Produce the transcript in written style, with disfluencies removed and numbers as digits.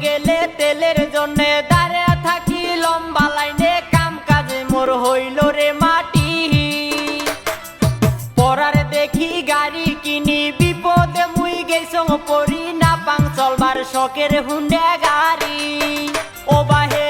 গেলে তেলের জন্যে দাঁড়িয়ে থাকি লম্বা লাইনে, কাম কাজে মোর হইল রে মাটি। পরার দেখি গাড়ি কিনি, বিপদে মুই গেছং পরি, না পাং চলবার শখের হুন্ডা গাড়ি। ও বাহে